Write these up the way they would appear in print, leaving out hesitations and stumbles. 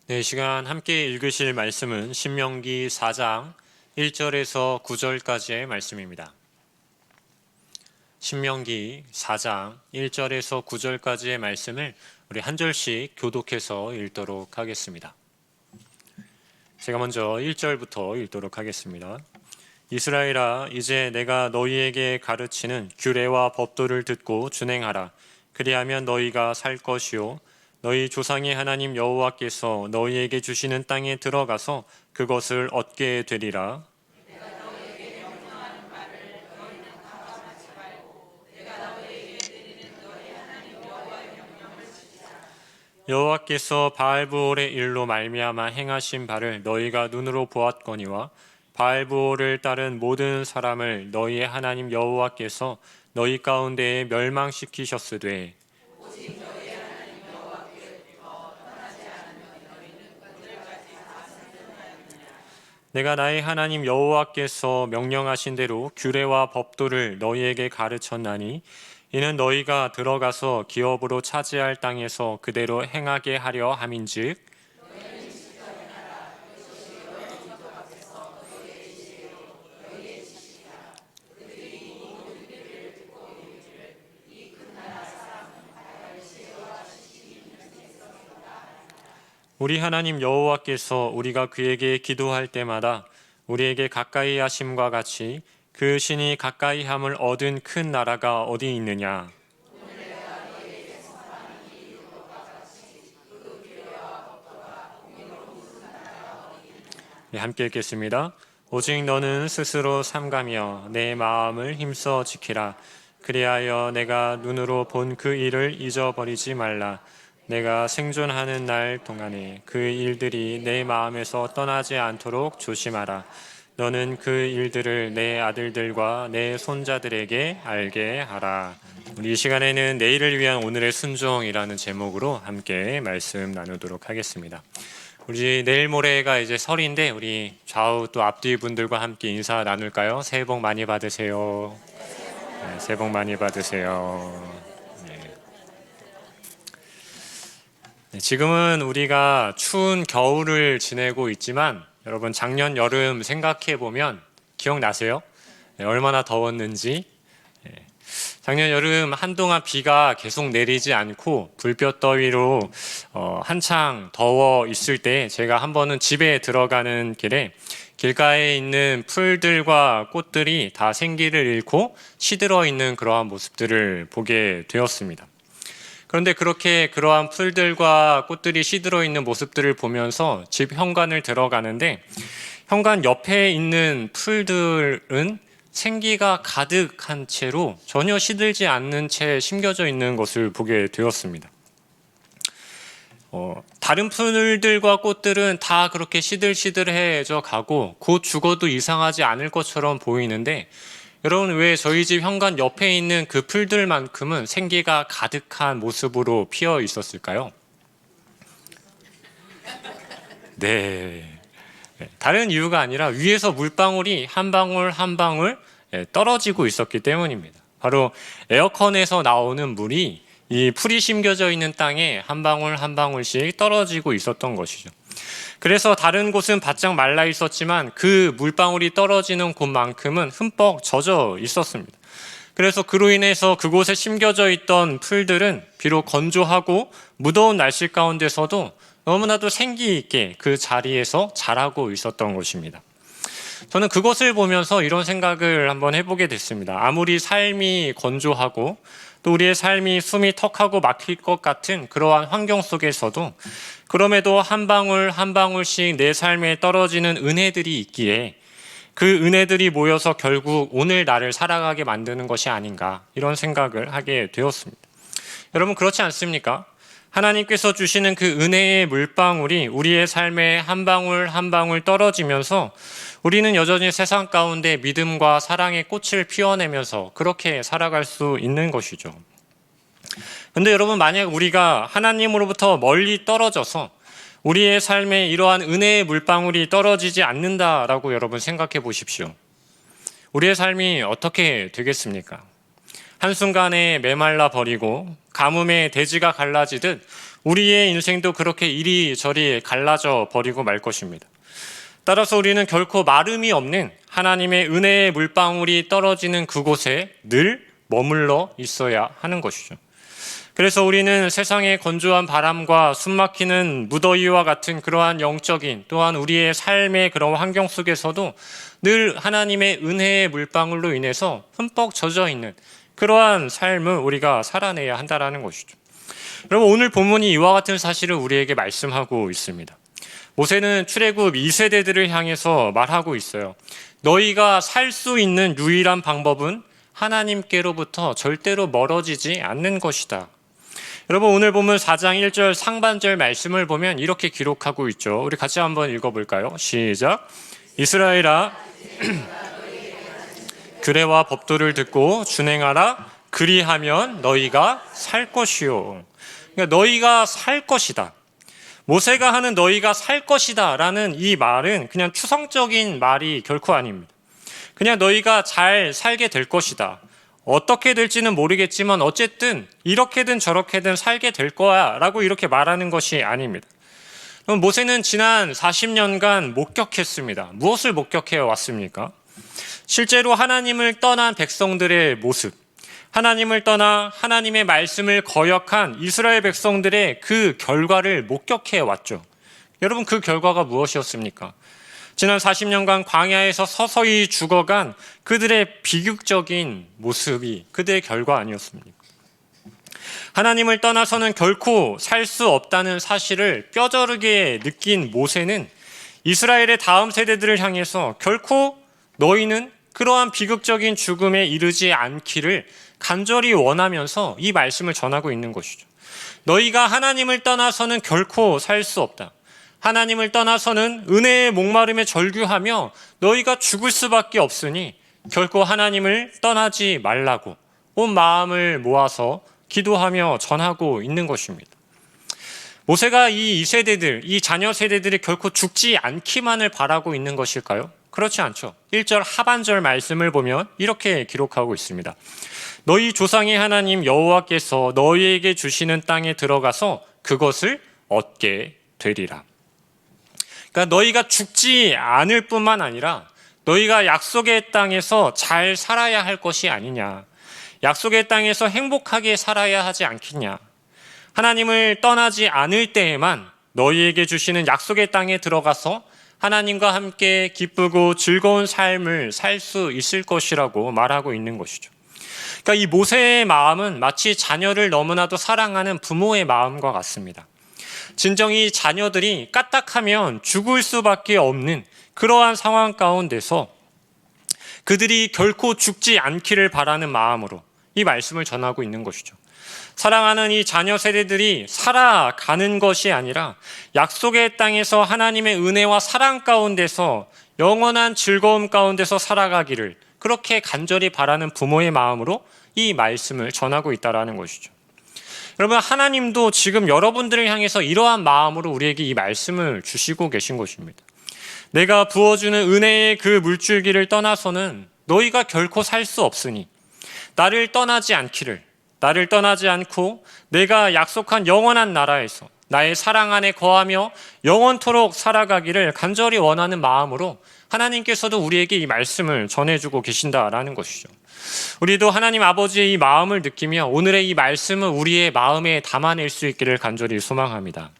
네, 이 시간 함께 읽으실 말씀은 신명기 4장 1절에서 9절까지의 말씀입니다. 신명기 4장 1절에서 9절까지의 말씀을 우리 한 절씩 교독해서 읽도록 하겠습니다. 제가 먼저 1절부터 읽도록 하겠습니다. 이스라엘아, 이제 내가 너희에게 가르치는 규례와 법도를 듣고 준행하라. 그리하면 너희가 살 것이요 너희 조상의 하나님 여호와께서 너희에게 주시는 땅에 들어가서 그것을 얻게 되리라. 여호와께서 바알브올의 일로 말미암아 행하신 바를 너희가 눈으로 보았거니와 바알브올을 따른 모든 사람을 너희의 하나님 여호와께서 너희 가운데에 멸망시키셨으되 내가 나의 하나님 여호와께서 명령하신 대로 규례와 법도를 너희에게 가르쳤나니 이는 너희가 들어가서 기업으로 차지할 땅에서 그대로 행하게 하려 함인즉 우리 하나님 여호와께서 우리가 그에게 기도할 때마다 우리에게 가까이 하심과 같이 그 신이 가까이 함을 얻은 큰 나라가 어디 있느냐. 네, 함께 읽겠습니다. 오직 너는 스스로 삼가며 내 마음을 힘써 지키라. 그리하여 내가 눈으로 본 그 일을 잊어버리지 말라. 내가 생존하는 날 동안에 그 일들이 내 마음에서 떠나지 않도록 조심하라. 너는 그 일들을 내 아들들과 내 손자들에게 알게 하라. 우리 이 시간에는 내일을 위한 오늘의 순종이라는 제목으로 함께 말씀 나누도록 하겠습니다. 우리 내일 모레가 이제 설인데 우리 좌우 또 앞뒤 분들과 함께 인사 나눌까요? 새해 복 많이 받으세요. 네, 새해 복 많이 받으세요. 네, 지금은 우리가 추운 겨울을 지내고 있지만 여러분 작년 여름 생각해 보면 기억나세요? 네, 얼마나 더웠는지. 네, 작년 여름 한동안 비가 계속 내리지 않고 불볕더위로 한창 더워 있을 때 제가 한 번은 집에 들어가는 길에 길가에 있는 풀들과 꽃들이 다 생기를 잃고 시들어 있는 그러한 모습들을 보게 되었습니다. 그런데 그렇게 그러한 풀들과 꽃들이 시들어 있는 모습들을 보면서 집 현관을 들어가는데 현관 옆에 있는 풀들은 생기가 가득한 채로 전혀 시들지 않는 채 심겨져 있는 것을 보게 되었습니다. 다른 풀들과 꽃들은 다 그렇게 시들시들해져 가고 곧 죽어도 이상하지 않을 것처럼 보이는데 여러분, 왜 저희 집 현관 옆에 있는 그 풀들만큼은 생기가 가득한 모습으로 피어 있었을까요? 네. 다른 이유가 아니라 위에서 물방울이 한 방울 한 방울 떨어지고 있었기 때문입니다. 바로 에어컨에서 나오는 물이 이 풀이 심겨져 있는 땅에 한 방울 한 방울씩 떨어지고 있었던 것이죠. 그래서 다른 곳은 바짝 말라 있었지만 그 물방울이 떨어지는 곳만큼은 흠뻑 젖어 있었습니다. 그래서 그로 인해서 그곳에 심겨져 있던 풀들은 비록 건조하고 무더운 날씨 가운데서도 너무나도 생기 있게 그 자리에서 자라고 있었던 것입니다. 저는 그것을 보면서 이런 생각을 한번 해보게 됐습니다. 아무리 삶이 건조하고 또 우리의 삶이 숨이 턱하고 막힐 것 같은 그러한 환경 속에서도 그럼에도 한 방울 한 방울씩 내 삶에 떨어지는 은혜들이 있기에 그 은혜들이 모여서 결국 오늘 나를 살아가게 만드는 것이 아닌가 이런 생각을 하게 되었습니다. 여러분 그렇지 않습니까? 하나님께서 주시는 그 은혜의 물방울이 우리의 삶에 한 방울 한 방울 떨어지면서 우리는 여전히 세상 가운데 믿음과 사랑의 꽃을 피워내면서 그렇게 살아갈 수 있는 것이죠. 그런데 여러분 만약 우리가 하나님으로부터 멀리 떨어져서 우리의 삶에 이러한 은혜의 물방울이 떨어지지 않는다라고 여러분 생각해 보십시오. 우리의 삶이 어떻게 되겠습니까? 한순간에 메말라 버리고 가뭄에 대지가 갈라지듯 우리의 인생도 그렇게 이리저리 갈라져 버리고 말 것입니다. 따라서 우리는 결코 마름이 없는 하나님의 은혜의 물방울이 떨어지는 그곳에 늘 머물러 있어야 하는 것이죠. 그래서 우리는 세상의 건조한 바람과 숨막히는 무더위와 같은 그러한 영적인 또한 우리의 삶의 그런 환경 속에서도 늘 하나님의 은혜의 물방울로 인해서 흠뻑 젖어 있는 그러한 삶을 우리가 살아내야 한다는 것이죠. 여러분, 오늘 본문이 이와 같은 사실을 우리에게 말씀하고 있습니다. 모세는 출애굽 2세대들을 향해서 말하고 있어요. 너희가 살 수 있는 유일한 방법은 하나님께로부터 절대로 멀어지지 않는 것이다. 여러분, 오늘 본문 4장 1절 상반절 말씀을 보면 이렇게 기록하고 있죠. 우리 같이 한번 읽어볼까요? 시작. 이스라엘아, 규례와 법도를 듣고 준행하라. 그리하면 너희가 살 것이요. 그러니까 너희가 살 것이다. 모세가 하는 너희가 살 것이다 라는 이 말은 그냥 추상적인 말이 결코 아닙니다. 그냥 너희가 잘 살게 될 것이다. 어떻게 될지는 모르겠지만 어쨌든 이렇게든 저렇게든 살게 될 거야 라고 이렇게 말하는 것이 아닙니다. 그럼 모세는 지난 40년간 목격했습니다. 무엇을 목격해 왔습니까? 실제로 하나님을 떠난 백성들의 모습, 하나님을 떠나 하나님의 말씀을 거역한 이스라엘 백성들의 그 결과를 목격해 왔죠. 여러분, 그 결과가 무엇이었습니까? 지난 40년간 광야에서 서서히 죽어간 그들의 비극적인 모습이 그들의 결과 아니었습니까? 하나님을 떠나서는 결코 살 수 없다는 사실을 뼈저리게 느낀 모세는 이스라엘의 다음 세대들을 향해서 결코 너희는 그러한 비극적인 죽음에 이르지 않기를 간절히 원하면서 이 말씀을 전하고 있는 것이죠. 너희가 하나님을 떠나서는 결코 살 수 없다. 하나님을 떠나서는 은혜의 목마름에 절규하며 너희가 죽을 수밖에 없으니 결코 하나님을 떠나지 말라고 온 마음을 모아서 기도하며 전하고 있는 것입니다. 모세가 이 세대들, 이 자녀 세대들이 결코 죽지 않기만을 바라고 있는 것일까요? 그렇지 않죠. 1절 하반절 말씀을 보면 이렇게 기록하고 있습니다. 너희 조상의 하나님 여호와께서 너희에게 주시는 땅에 들어가서 그것을 얻게 되리라. 그러니까 너희가 죽지 않을 뿐만 아니라 너희가 약속의 땅에서 잘 살아야 할 것이 아니냐. 약속의 땅에서 행복하게 살아야 하지 않겠냐. 하나님을 떠나지 않을 때에만 너희에게 주시는 약속의 땅에 들어가서 하나님과 함께 기쁘고 즐거운 삶을 살 수 있을 것이라고 말하고 있는 것이죠. 그러니까 이 모세의 마음은 마치 자녀를 너무나도 사랑하는 부모의 마음과 같습니다. 진정이 자녀들이 까딱하면 죽을 수밖에 없는 그러한 상황 가운데서 그들이 결코 죽지 않기를 바라는 마음으로 이 말씀을 전하고 있는 것이죠. 사랑하는 이 자녀 세대들이 살아가는 것이 아니라 약속의 땅에서 하나님의 은혜와 사랑 가운데서 영원한 즐거움 가운데서 살아가기를 그렇게 간절히 바라는 부모의 마음으로 이 말씀을 전하고 있다는 것이죠. 여러분, 하나님도 지금 여러분들을 향해서 이러한 마음으로 우리에게 이 말씀을 주시고 계신 것입니다. 내가 부어주는 은혜의 그 물줄기를 떠나서는 너희가 결코 살 수 없으니 나를 떠나지 않기를, 나를 떠나지 않고 내가 약속한 영원한 나라에서 나의 사랑 안에 거하며 영원토록 살아가기를 간절히 원하는 마음으로 하나님께서도 우리에게 이 말씀을 전해주고 계신다라는 것이죠. 우리도 하나님 아버지의 이 마음을 느끼며 오늘의 이 말씀을 우리의 마음에 담아낼 수 있기를 간절히 소망합니다.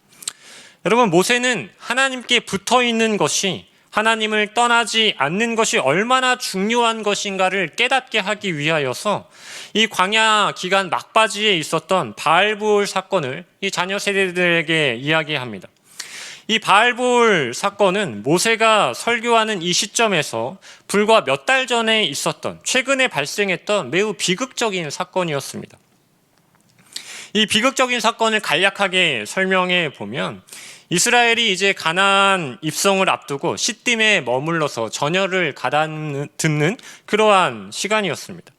여러분, 모세는 하나님께 붙어 있는 것이, 하나님을 떠나지 않는 것이 얼마나 중요한 것인가를 깨닫게 하기 위하여서 이 광야 기간 막바지에 있었던 바알볼 사건을 이 자녀 세대들에게 이야기합니다. 이 바알볼 사건은 모세가 설교하는 이 시점에서 불과 몇 달 전에 있었던, 최근에 발생했던 매우 비극적인 사건이었습니다. 이 비극적인 사건을 간략하게 설명해 보면 이스라엘이 이제 가나안 입성을 앞두고 시딤에 머물러서 전열을 가다듬는 그러한 시간이었습니다.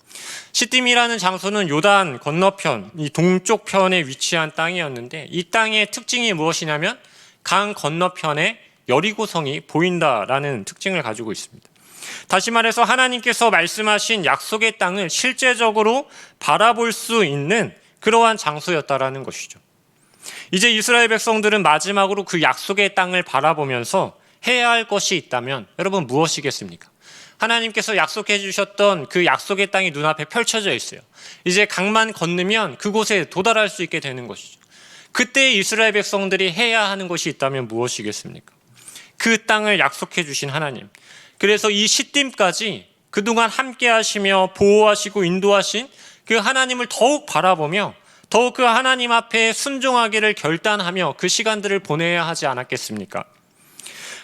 시딤이라는 장소는 요단 건너편, 이 동쪽 편에 위치한 땅이었는데 이 땅의 특징이 무엇이냐면 강 건너편에 여리고성이 보인다라는 특징을 가지고 있습니다. 다시 말해서 하나님께서 말씀하신 약속의 땅을 실제적으로 바라볼 수 있는 그러한 장소였다라는 것이죠. 이제 이스라엘 백성들은 마지막으로 그 약속의 땅을 바라보면서 해야 할 것이 있다면 여러분 무엇이겠습니까? 하나님께서 약속해 주셨던 그 약속의 땅이 눈앞에 펼쳐져 있어요. 이제 강만 건너면 그곳에 도달할 수 있게 되는 것이죠. 그때 이스라엘 백성들이 해야 하는 것이 있다면 무엇이겠습니까? 그 땅을 약속해 주신 하나님. 그래서 이 시딤까지 그동안 함께 하시며 보호하시고 인도하신 그 하나님을 더욱 바라보며 더욱 그 하나님 앞에 순종하기를 결단하며 그 시간들을 보내야 하지 않았겠습니까?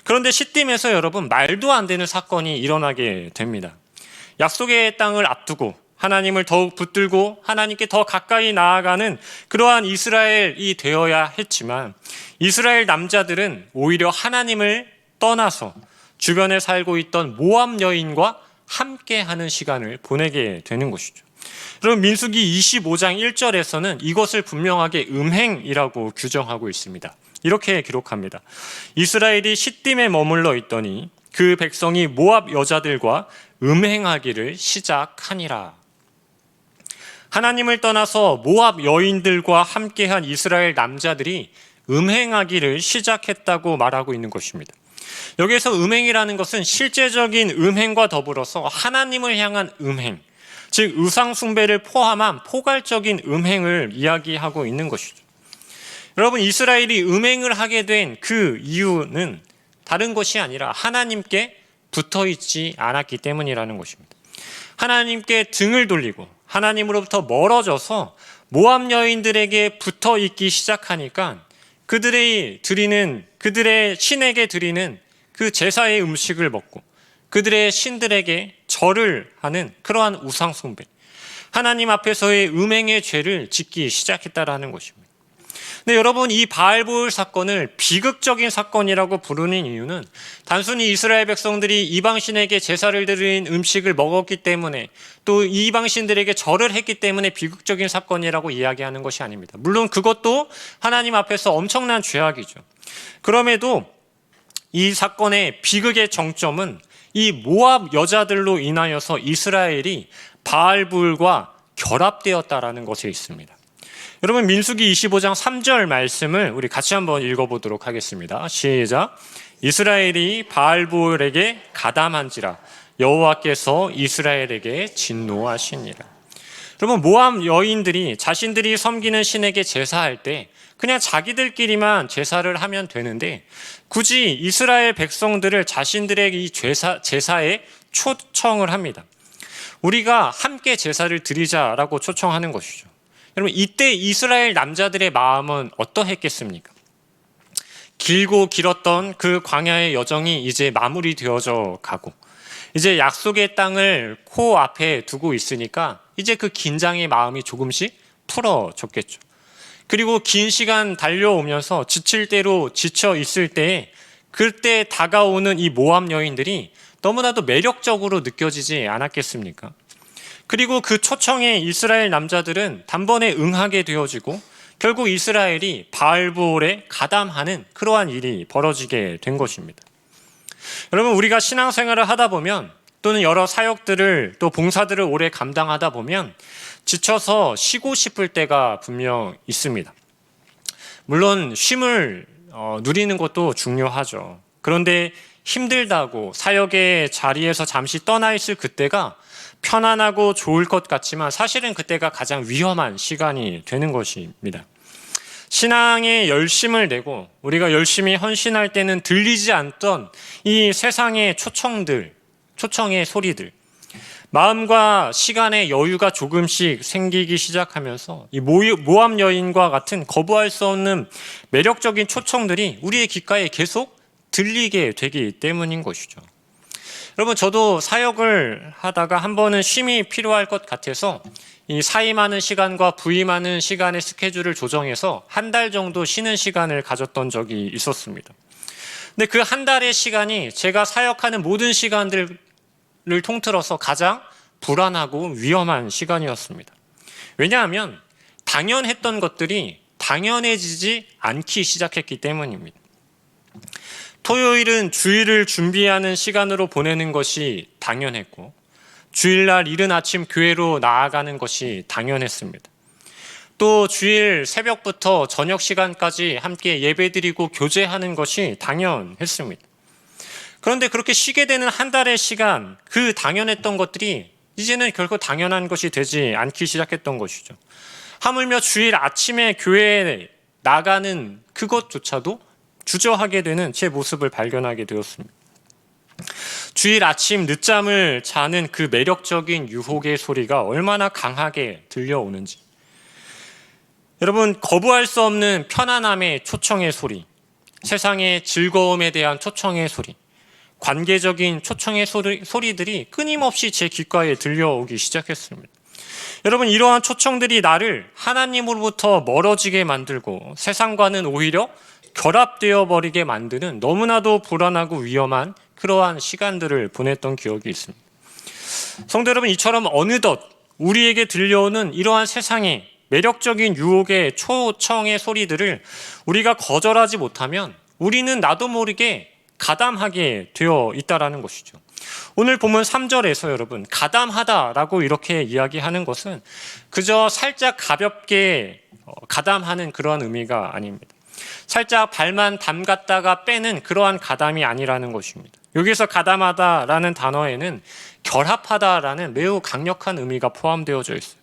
그런데 시딤에서 여러분 말도 안 되는 사건이 일어나게 됩니다. 약속의 땅을 앞두고 하나님을 더욱 붙들고 하나님께 더 가까이 나아가는 그러한 이스라엘이 되어야 했지만 이스라엘 남자들은 오히려 하나님을 떠나서 주변에 살고 있던 모압 여인과 함께하는 시간을 보내게 되는 것이죠. 여러분 민수기 25장 1절에서는 이것을 분명하게 음행이라고 규정하고 있습니다. 이렇게 기록합니다. 이스라엘이 시딤에 머물러 있더니 그 백성이 모압 여자들과 음행하기를 시작하니라. 하나님을 떠나서 모압 여인들과 함께한 이스라엘 남자들이 음행하기를 시작했다고 말하고 있는 것입니다. 여기에서 음행이라는 것은 실제적인 음행과 더불어서 하나님을 향한 음행, 즉 우상 숭배를 포함한 포괄적인 음행을 이야기하고 있는 것이죠. 여러분 이스라엘이 음행을 하게 된 그 이유는 다른 것이 아니라 하나님께 붙어있지 않았기 때문이라는 것입니다. 하나님께 등을 돌리고 하나님으로부터 멀어져서 모압 여인들에게 붙어있기 시작하니까 그들의 신에게 드리는 그 제사의 음식을 먹고 그들의 신들에게 절을 하는 그러한 우상 숭배, 하나님 앞에서의 음행의 죄를 짓기 시작했다라는 것입니다. 근데 여러분 이 바알보을 사건을 비극적인 사건이라고 부르는 이유는 단순히 이스라엘 백성들이 이방신에게 제사를 드린 음식을 먹었기 때문에 또 이방신들에게 절을 했기 때문에 비극적인 사건이라고 이야기하는 것이 아닙니다. 물론 그것도 하나님 앞에서 엄청난 죄악이죠. 그럼에도 이 사건의 비극의 정점은 이 모압 여자들로 인하여서 이스라엘이 바알불과 결합되었다라는 것에 있습니다. 여러분 민수기 25장 3절 말씀을 우리 같이 한번 읽어보도록 하겠습니다. 시작. 이스라엘이 바알불에게 가담한지라 여호와께서 이스라엘에게 진노하시니라. 여러분 모압 여인들이 자신들이 섬기는 신에게 제사할 때 그냥 자기들끼리만 제사를 하면 되는데 굳이 이스라엘 백성들을 자신들의 이 제사에 초청을 합니다. 우리가 함께 제사를 드리자라고 초청하는 것이죠. 여러분 이때 이스라엘 남자들의 마음은 어떠했겠습니까? 길고 길었던 그 광야의 여정이 이제 마무리되어져 가고 이제 약속의 땅을 코앞에 두고 있으니까 이제 그 긴장의 마음이 조금씩 풀어졌겠죠. 그리고 긴 시간 달려오면서 지칠 대로 지쳐 있을 때에 그때 다가오는 이 모압 여인들이 너무나도 매력적으로 느껴지지 않았겠습니까? 그리고 그 초청에 이스라엘 남자들은 단번에 응하게 되어지고 결국 이스라엘이 바알볼에 가담하는 그러한 일이 벌어지게 된 것입니다. 여러분 우리가 신앙생활을 하다 보면 또는 여러 사역들을 또 봉사들을 오래 감당하다 보면 지쳐서 쉬고 싶을 때가 분명 있습니다. 물론 쉼을 누리는 것도 중요하죠. 그런데 힘들다고 사역의 자리에서 잠시 떠나 있을 그때가 편안하고 좋을 것 같지만 사실은 그때가 가장 위험한 시간이 되는 것입니다. 신앙에 열심을 내고 우리가 열심히 헌신할 때는 들리지 않던 이 세상의 초청의 소리들, 마음과 시간의 여유가 조금씩 생기기 시작하면서 이 모압 여인과 같은 거부할 수 없는 매력적인 초청들이 우리의 귓가에 계속 들리게 되기 때문인 것이죠. 여러분 저도 사역을 하다가 한 번은 쉼이 필요할 것 같아서 이 사임하는 시간과 부임하는 시간의 스케줄을 조정해서 한 달 정도 쉬는 시간을 가졌던 적이 있었습니다. 근데 그 한 달의 시간이 제가 사역하는 모든 시간들을 통틀어서 가장 불안하고 위험한 시간이었습니다. 왜냐하면 당연했던 것들이 당연해지지 않기 시작했기 때문입니다. 토요일은 주일을 준비하는 시간으로 보내는 것이 당연했고 주일날 이른 아침 교회로 나아가는 것이 당연했습니다. 또 주일 새벽부터 저녁 시간까지 함께 예배드리고 교제하는 것이 당연했습니다. 그런데 그렇게 쉬게 되는 한 달의 시간, 그 당연했던 것들이 이제는 결코 당연한 것이 되지 않기 시작했던 것이죠. 하물며 주일 아침에 교회에 나가는 그것조차도 주저하게 되는 제 모습을 발견하게 되었습니다. 주일 아침 늦잠을 자는 그 매력적인 유혹의 소리가 얼마나 강하게 들려오는지, 여러분, 거부할 수 없는 편안함의 초청의 소리, 세상의 즐거움에 대한 초청의 소리, 관계적인 초청의 소리들이 끊임없이 제 귓가에 들려오기 시작했습니다. 여러분, 이러한 초청들이 나를 하나님으로부터 멀어지게 만들고 세상과는 오히려 결합되어 버리게 만드는 너무나도 불안하고 위험한 그러한 시간들을 보냈던 기억이 있습니다. 성도 여러분, 이처럼 어느덧 우리에게 들려오는 이러한 세상의 매력적인 유혹의 초청의 소리들을 우리가 거절하지 못하면 우리는 나도 모르게 가담하게 되어 있다라는 것이죠. 오늘 본문 3절에서 여러분, 가담하다라고 이렇게 이야기하는 것은 그저 살짝 가볍게 가담하는 그러한 의미가 아닙니다. 살짝 발만 담갔다가 빼는 그러한 가담이 아니라는 것입니다. 여기서 가담하다라는 단어에는 결합하다라는 매우 강력한 의미가 포함되어져 있어요.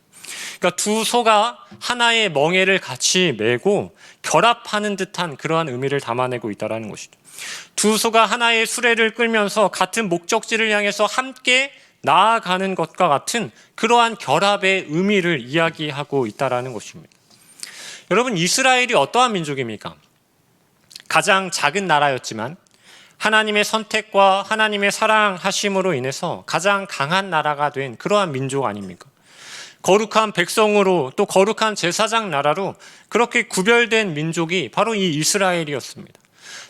그러니까 두 소가 하나의 멍에를 같이 메고 결합하는 듯한 그러한 의미를 담아내고 있다는 것이죠. 두 소가 하나의 수레를 끌면서 같은 목적지를 향해서 함께 나아가는 것과 같은 그러한 결합의 의미를 이야기하고 있다는 것입니다. 여러분, 이스라엘이 어떠한 민족입니까? 가장 작은 나라였지만 하나님의 선택과 하나님의 사랑하심으로 인해서 가장 강한 나라가 된 그러한 민족 아닙니까? 거룩한 백성으로, 또 거룩한 제사장 나라로 그렇게 구별된 민족이 바로 이 이스라엘이었습니다.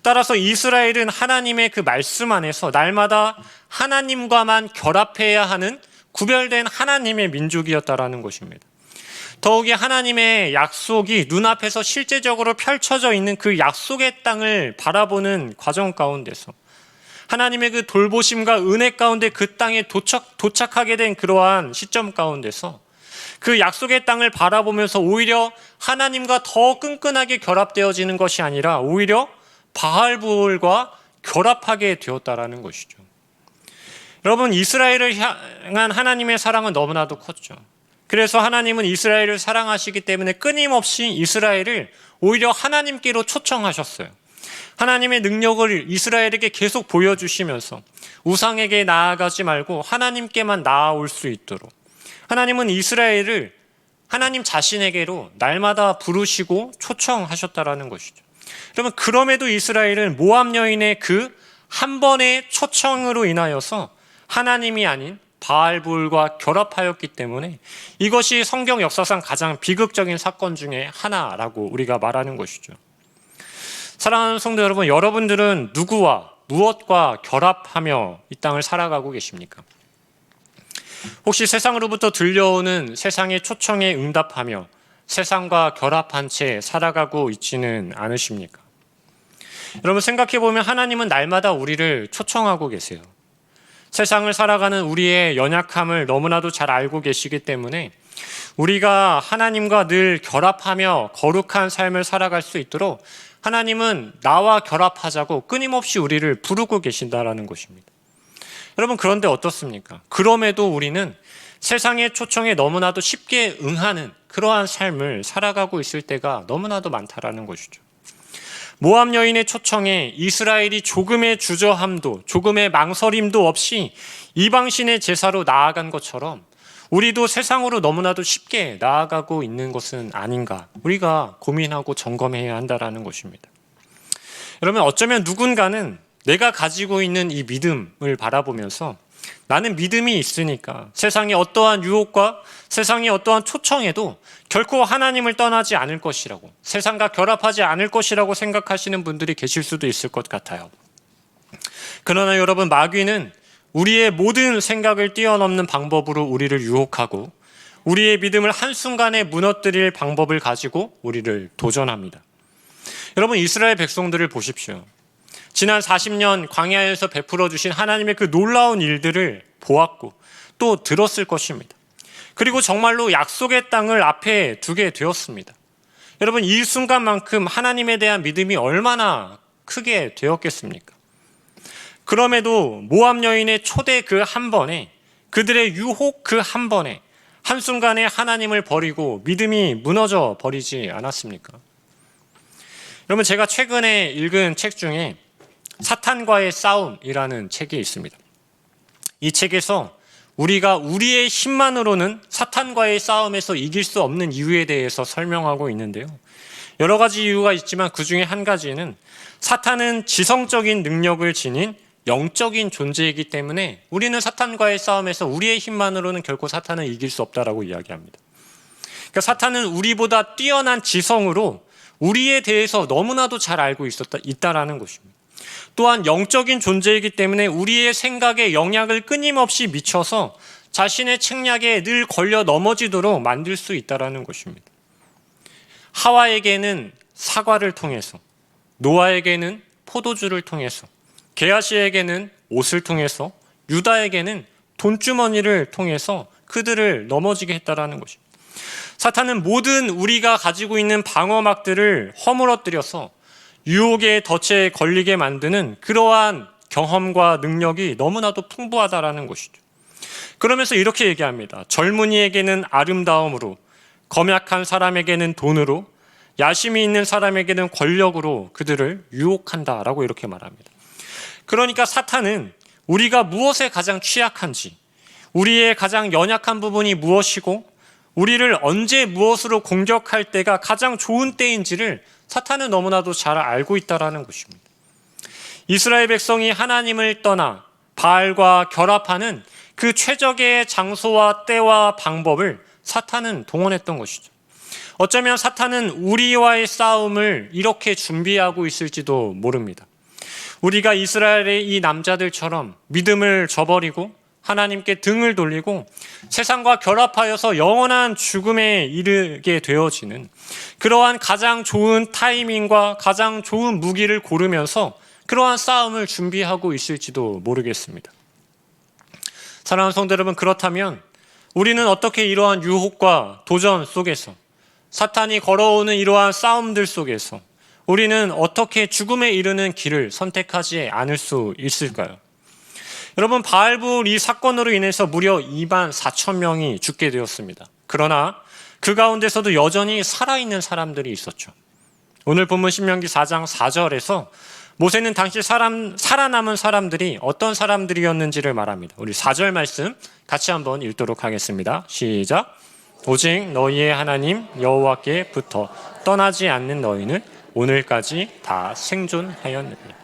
따라서 이스라엘은 하나님의 그 말씀 안에서 날마다 하나님과만 결합해야 하는 구별된 하나님의 민족이었다라는 것입니다. 더욱이 하나님의 약속이 눈앞에서 실제적으로 펼쳐져 있는 그 약속의 땅을 바라보는 과정 가운데서 하나님의 그 돌보심과 은혜 가운데 그 땅에 도착하게 된 그러한 시점 가운데서 그 약속의 땅을 바라보면서 오히려 하나님과 더 끈끈하게 결합되어지는 것이 아니라 오히려 바알브올과 결합하게 되었다라는 것이죠. 여러분, 이스라엘을 향한 하나님의 사랑은 너무나도 컸죠. 그래서 하나님은 이스라엘을 사랑하시기 때문에 끊임없이 이스라엘을 오히려 하나님께로 초청하셨어요. 하나님의 능력을 이스라엘에게 계속 보여주시면서 우상에게 나아가지 말고 하나님께만 나아올 수 있도록 하나님은 이스라엘을 하나님 자신에게로 날마다 부르시고 초청하셨다라는 것이죠. 그러면 그럼에도 이스라엘은 모압 여인의 그 한 번의 초청으로 인하여서 하나님이 아닌 바알불과 결합하였기 때문에 이것이 성경 역사상 가장 비극적인 사건 중에 하나라고 우리가 말하는 것이죠. 사랑하는 성도 여러분, 여러분들은 누구와 무엇과 결합하며 이 땅을 살아가고 계십니까? 혹시 세상으로부터 들려오는 세상의 초청에 응답하며 세상과 결합한 채 살아가고 있지는 않으십니까? 여러분, 생각해보면 하나님은 날마다 우리를 초청하고 계세요. 세상을 살아가는 우리의 연약함을 너무나도 잘 알고 계시기 때문에 우리가 하나님과 늘 결합하며 거룩한 삶을 살아갈 수 있도록 하나님은 나와 결합하자고 끊임없이 우리를 부르고 계신다라는 것입니다. 여러분, 그런데 어떻습니까? 그럼에도 우리는 세상의 초청에 너무나도 쉽게 응하는 그러한 삶을 살아가고 있을 때가 너무나도 많다라는 것이죠. 모압 여인의 초청에 이스라엘이 조금의 주저함도 조금의 망설임도 없이 이방신의 제사로 나아간 것처럼 우리도 세상으로 너무나도 쉽게 나아가고 있는 것은 아닌가, 우리가 고민하고 점검해야 한다는 것입니다. 여러분, 어쩌면 누군가는 내가 가지고 있는 이 믿음을 바라보면서 나는 믿음이 있으니까 세상의 어떠한 유혹과 세상의 어떠한 초청에도 결코 하나님을 떠나지 않을 것이라고, 세상과 결합하지 않을 것이라고 생각하시는 분들이 계실 수도 있을 것 같아요. 그러나 여러분, 마귀는 우리의 모든 생각을 뛰어넘는 방법으로 우리를 유혹하고 우리의 믿음을 한순간에 무너뜨릴 방법을 가지고 우리를 도전합니다. 여러분, 이스라엘 백성들을 보십시오. 지난 40년 광야에서 베풀어 주신 하나님의 그 놀라운 일들을 보았고 또 들었을 것입니다. 그리고 정말로 약속의 땅을 앞에 두게 되었습니다. 여러분, 이 순간만큼 하나님에 대한 믿음이 얼마나 크게 되었겠습니까? 그럼에도 모압 여인의 초대 그 한 번에, 그들의 유혹 그 한 번에 한순간에 하나님을 버리고 믿음이 무너져 버리지 않았습니까? 여러분, 제가 최근에 읽은 책 중에 사탄과의 싸움이라는 책이 있습니다. 이 책에서 우리가 우리의 힘만으로는 사탄과의 싸움에서 이길 수 없는 이유에 대해서 설명하고 있는데요. 여러 가지 이유가 있지만 그 중에 한 가지는 사탄은 지성적인 능력을 지닌 영적인 존재이기 때문에 우리는 사탄과의 싸움에서 우리의 힘만으로는 결코 사탄을 이길 수 없다라고 이야기합니다. 그러니까 사탄은 우리보다 뛰어난 지성으로 우리에 대해서 너무나도 잘 알고 있다라는 것입니다. 또한 영적인 존재이기 때문에 우리의 생각에 영향을 끊임없이 미쳐서 자신의 책략에 늘 걸려 넘어지도록 만들 수 있다라는 것입니다. 하와에게는 사과를 통해서, 노아에게는 포도주를 통해서, 게하시에게는 옷을 통해서, 유다에게는 돈주머니를 통해서 그들을 넘어지게 했다라는 것입니다. 사탄은 모든 우리가 가지고 있는 방어막들을 허물어뜨려서 유혹의 덫에 걸리게 만드는 그러한 경험과 능력이 너무나도 풍부하다라는 것이죠. 그러면서 이렇게 얘기합니다. 젊은이에게는 아름다움으로, 검약한 사람에게는 돈으로, 야심이 있는 사람에게는 권력으로 그들을 유혹한다라고 이렇게 말합니다. 그러니까 사탄은 우리가 무엇에 가장 취약한지, 우리의 가장 연약한 부분이 무엇이고 우리를 언제 무엇으로 공격할 때가 가장 좋은 때인지를 사탄은 너무나도 잘 알고 있다는 것입니다. 이스라엘 백성이 하나님을 떠나 바알과 결합하는 그 최적의 장소와 때와 방법을 사탄은 동원했던 것이죠. 어쩌면 사탄은 우리와의 싸움을 이렇게 준비하고 있을지도 모릅니다. 우리가 이스라엘의 이 남자들처럼 믿음을 저버리고 하나님께 등을 돌리고 세상과 결합하여서 영원한 죽음에 이르게 되어지는 그러한 가장 좋은 타이밍과 가장 좋은 무기를 고르면서 그러한 싸움을 준비하고 있을지도 모르겠습니다. 사랑하는 성도 여러분, 그렇다면 우리는 어떻게 이러한 유혹과 도전 속에서, 사탄이 걸어오는 이러한 싸움들 속에서 우리는 어떻게 죽음에 이르는 길을 선택하지 않을 수 있을까요? 여러분, 바알불 이 사건으로 인해서 무려 2만 4천 명이 죽게 되었습니다. 그러나 그 가운데서도 여전히 살아있는 사람들이 있었죠. 오늘 본문 신명기 4장 4절에서 모세는 당시 살아남은 사람들이 어떤 사람들이었는지를 말합니다. 우리 4절 말씀 같이 한번 읽도록 하겠습니다. 시작. 오직 너희의 하나님 여호와께 붙어 떠나지 않는 너희는 오늘까지 다 생존하였느니라.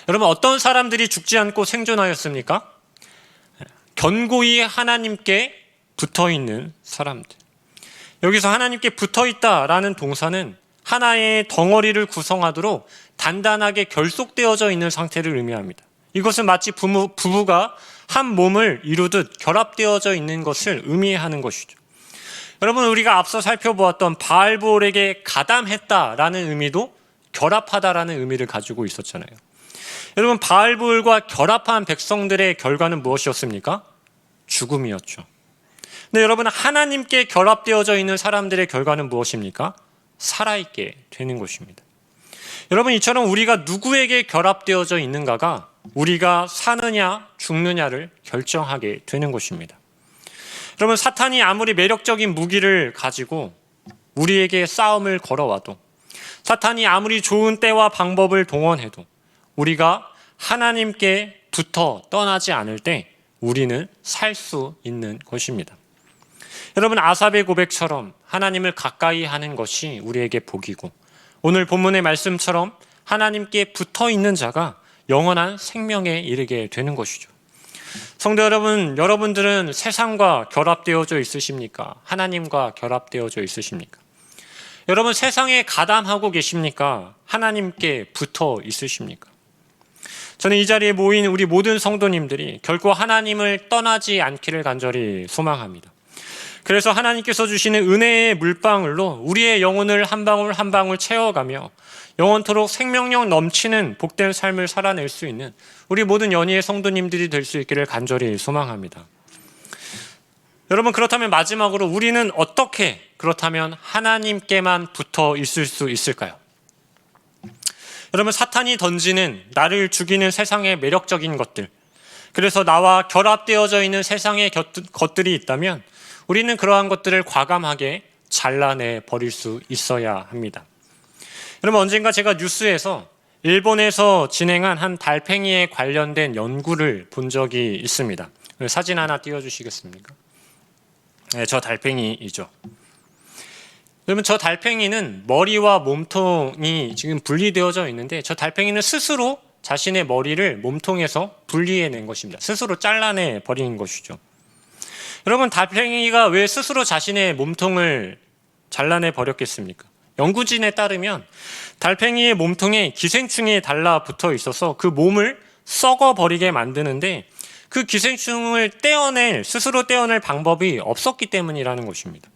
여러분, 어떤 사람들이 죽지 않고 생존하였습니까? 견고히 하나님께 붙어있는 사람들. 여기서 하나님께 붙어있다라는 동사는 하나의 덩어리를 구성하도록 단단하게 결속되어져 있는 상태를 의미합니다. 이것은 마치 부부가 한 몸을 이루듯 결합되어져 있는 것을 의미하는 것이죠. 여러분, 우리가 앞서 살펴보았던 바알볼에게 가담했다라는 의미도 결합하다라는 의미를 가지고 있었잖아요. 여러분, 바알볼과 결합한 백성들의 결과는 무엇이었습니까? 죽음이었죠. 근데 여러분, 하나님께 결합되어져 있는 사람들의 결과는 무엇입니까? 살아있게 되는 것입니다. 여러분, 이처럼 우리가 누구에게 결합되어져 있는가가 우리가 사느냐 죽느냐를 결정하게 되는 것입니다. 여러분, 사탄이 아무리 매력적인 무기를 가지고 우리에게 싸움을 걸어와도, 사탄이 아무리 좋은 때와 방법을 동원해도 우리가 하나님께 붙어 떠나지 않을 때 우리는 살 수 있는 것입니다. 여러분, 아삽의 고백처럼 하나님을 가까이 하는 것이 우리에게 복이고, 오늘 본문의 말씀처럼 하나님께 붙어 있는 자가 영원한 생명에 이르게 되는 것이죠. 성도 여러분, 여러분들은 세상과 결합되어져 있으십니까? 하나님과 결합되어져 있으십니까? 여러분, 세상에 가담하고 계십니까? 하나님께 붙어 있으십니까? 저는 이 자리에 모인 우리 모든 성도님들이 결코 하나님을 떠나지 않기를 간절히 소망합니다. 그래서 하나님께서 주시는 은혜의 물방울로 우리의 영혼을 한 방울 한 방울 채워가며 영원토록 생명력 넘치는 복된 삶을 살아낼 수 있는 우리 모든 연희의 성도님들이 될 수 있기를 간절히 소망합니다. 여러분, 그렇다면 마지막으로 우리는 어떻게 그렇다면 하나님께만 붙어 있을 수 있을까요? 여러분, 사탄이 던지는 나를 죽이는 세상의 매력적인 것들, 그래서 나와 결합되어져 있는 세상의 것들이 있다면 우리는 그러한 것들을 과감하게 잘라내 버릴 수 있어야 합니다. 여러분, 언젠가 제가 뉴스에서 일본에서 진행한 한 달팽이에 관련된 연구를 본 적이 있습니다. 사진 하나 띄워주시겠습니까? 네, 저 달팽이이죠. 여러분, 저 달팽이는 머리와 몸통이 지금 분리되어져 있는데 저 달팽이는 스스로 자신의 머리를 몸통에서 분리해낸 것입니다. 스스로 잘라내 버린 것이죠. 여러분, 달팽이가 왜 스스로 자신의 몸통을 잘라내 버렸겠습니까? 연구진에 따르면 달팽이의 몸통에 기생충이 달라붙어 있어서 그 몸을 썩어버리게 만드는데 그 기생충을 스스로 떼어낼 방법이 없었기 때문이라는 것입니다.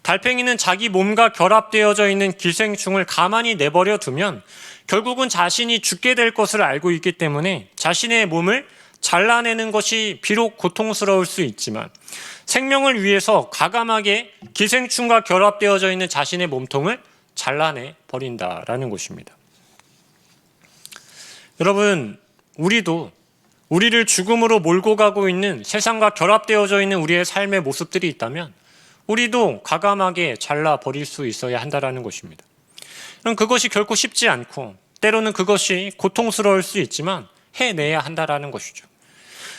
달팽이는 자기 몸과 결합되어져 있는 기생충을 가만히 내버려 두면 결국은 자신이 죽게 될 것을 알고 있기 때문에 자신의 몸을 잘라내는 것이 비록 고통스러울 수 있지만 생명을 위해서 과감하게 기생충과 결합되어져 있는 자신의 몸통을 잘라내 버린다라는 것입니다. 여러분, 우리를 죽음으로 몰고 가고 있는 세상과 결합되어져 있는 우리의 삶의 모습들이 있다면 우리도 과감하게 잘라 버릴 수 있어야 한다는 것입니다. 그럼 그것이 결코 쉽지 않고 때로는 그것이 고통스러울 수 있지만 해내야 한다는 것이죠.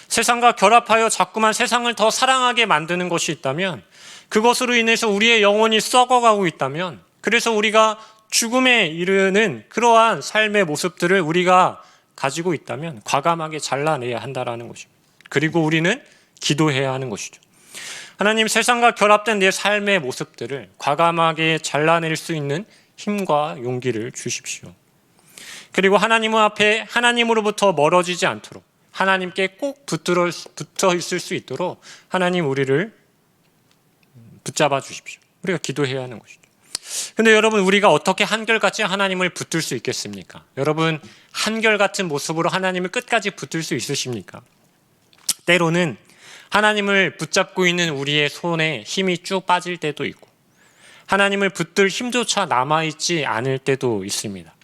세상과 결합하여 자꾸만 세상을 더 사랑하게 만드는 것이 있다면, 그것으로 인해서 우리의 영혼이 썩어가고 있다면, 그래서 우리가 죽음에 이르는 그러한 삶의 모습들을 우리가 가지고 있다면 과감하게 잘라내야 한다는 것입니다. 그리고 우리는 기도해야 하는 것이죠. 하나님, 세상과 결합된 내 삶의 모습들을 과감하게 잘라낼 수 있는 힘과 용기를 주십시오. 그리고 하나님 앞에 하나님으로부터 멀어지지 않도록 하나님께 꼭 붙어 있을 수 있도록 하나님 우리를 붙잡아 주십시오. 우리가 기도해야 하는 것이죠. 근데 여러분, 우리가 어떻게 한결같이 하나님을 붙들 수 있겠습니까? 여러분, 한결같은 모습으로 하나님을 끝까지 붙들 수 있으십니까? 때로는 하나님을 붙잡고 있는 우리의 손에 힘이 쭉 빠질 때도 있고 하나님을 붙들 힘조차 남아있지 않을 때도 있습니다.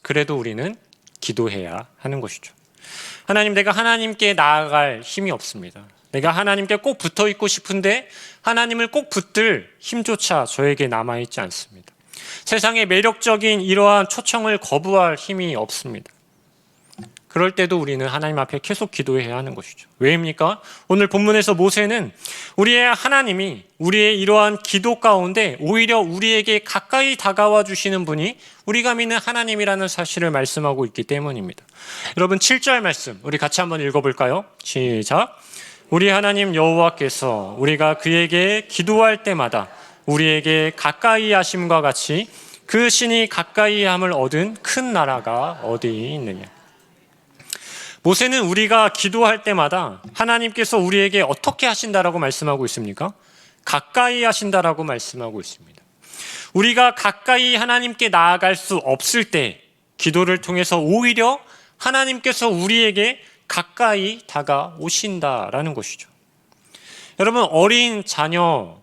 그래도 우리는 기도해야 하는 것이죠. 하나님, 내가 하나님께 나아갈 힘이 없습니다. 내가 하나님께 꼭 붙어 있고 싶은데 하나님을 꼭 붙들 힘조차 저에게 남아있지 않습니다. 세상의 매력적인 이러한 초청을 거부할 힘이 없습니다. 그럴 때도 우리는 하나님 앞에 계속 기도해야 하는 것이죠. 왜입니까? 오늘 본문에서 모세는 우리의 하나님이 우리의 이러한 기도 가운데 오히려 우리에게 가까이 다가와 주시는 분이 우리가 믿는 하나님이라는 사실을 말씀하고 있기 때문입니다. 여러분, 7절 말씀 우리 같이 한번 읽어볼까요? 시작. 우리 하나님 여호와께서 우리가 그에게 기도할 때마다 우리에게 가까이 하심과 같이 그 신이 가까이 함을 얻은 큰 나라가 어디 있느냐. 모세는 우리가 기도할 때마다 하나님께서 우리에게 어떻게 하신다라고 말씀하고 있습니까? 가까이 하신다라고 말씀하고 있습니다. 우리가 가까이 하나님께 나아갈 수 없을 때 기도를 통해서 오히려 하나님께서 우리에게 가까이 다가오신다라는 것이죠. 여러분, 어린 자녀와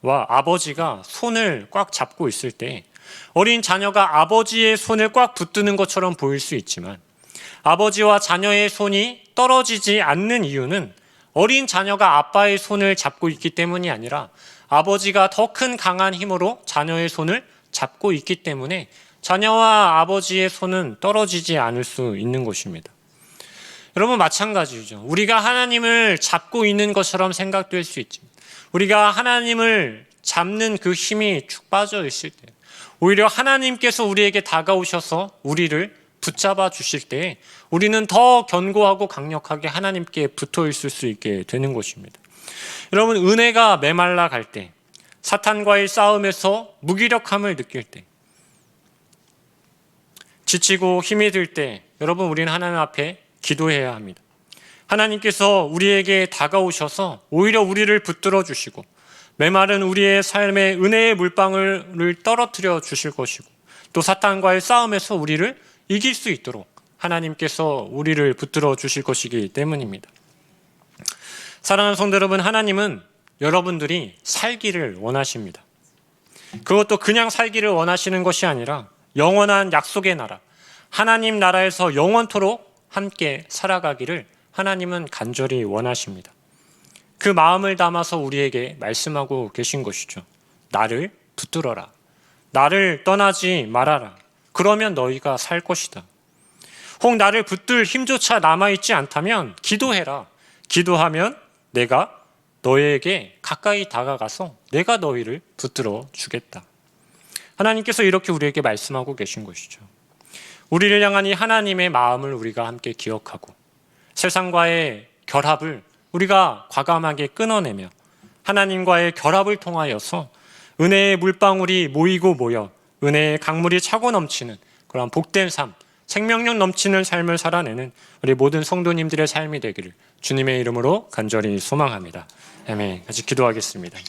아버지가 손을 꽉 잡고 있을 때 어린 자녀가 아버지의 손을 꽉 붙드는 것처럼 보일 수 있지만 아버지와 자녀의 손이 떨어지지 않는 이유는 어린 자녀가 아빠의 손을 잡고 있기 때문이 아니라 아버지가 더 큰 강한 힘으로 자녀의 손을 잡고 있기 때문에 자녀와 아버지의 손은 떨어지지 않을 수 있는 것입니다. 여러분, 마찬가지죠. 우리가 하나님을 잡고 있는 것처럼 생각될 수 있지만 우리가 하나님을 잡는 그 힘이 축 빠져 있을 때 오히려 하나님께서 우리에게 다가오셔서 우리를 붙잡아 주실 때 우리는 더 견고하고 강력하게 하나님께 붙어 있을 수 있게 되는 것입니다. 여러분, 은혜가 메말라 갈 때, 사탄과의 싸움에서 무기력함을 느낄 때, 지치고 힘이 들 때 여러분, 우리는 하나님 앞에 기도해야 합니다. 하나님께서 우리에게 다가오셔서 오히려 우리를 붙들어 주시고 메마른 우리의 삶에 은혜의 물방울을 떨어뜨려 주실 것이고 또 사탄과의 싸움에서 우리를 이길 수 있도록 하나님께서 우리를 붙들어 주실 것이기 때문입니다. 사랑하는 성도 여러분, 하나님은 여러분들이 살기를 원하십니다. 그것도 그냥 살기를 원하시는 것이 아니라 영원한 약속의 나라, 하나님 나라에서 영원토록 함께 살아가기를 하나님은 간절히 원하십니다. 그 마음을 담아서 우리에게 말씀하고 계신 것이죠. 나를 붙들어라. 나를 떠나지 말아라. 그러면 너희가 살 것이다. 혹 나를 붙들 힘조차 남아있지 않다면 기도해라. 기도하면 내가 너희에게 가까이 다가가서 내가 너희를 붙들어 주겠다. 하나님께서 이렇게 우리에게 말씀하고 계신 것이죠. 우리를 향한 이 하나님의 마음을 우리가 함께 기억하고 세상과의 결합을 우리가 과감하게 끊어내며 하나님과의 결합을 통하여서 은혜의 물방울이 모이고 모여 은혜의 강물이 차고 넘치는 그런 복된 삶, 생명력 넘치는 삶을 살아내는 우리 모든 성도님들의 삶이 되기를 주님의 이름으로 간절히 소망합니다. 아멘. 같이 기도하겠습니다.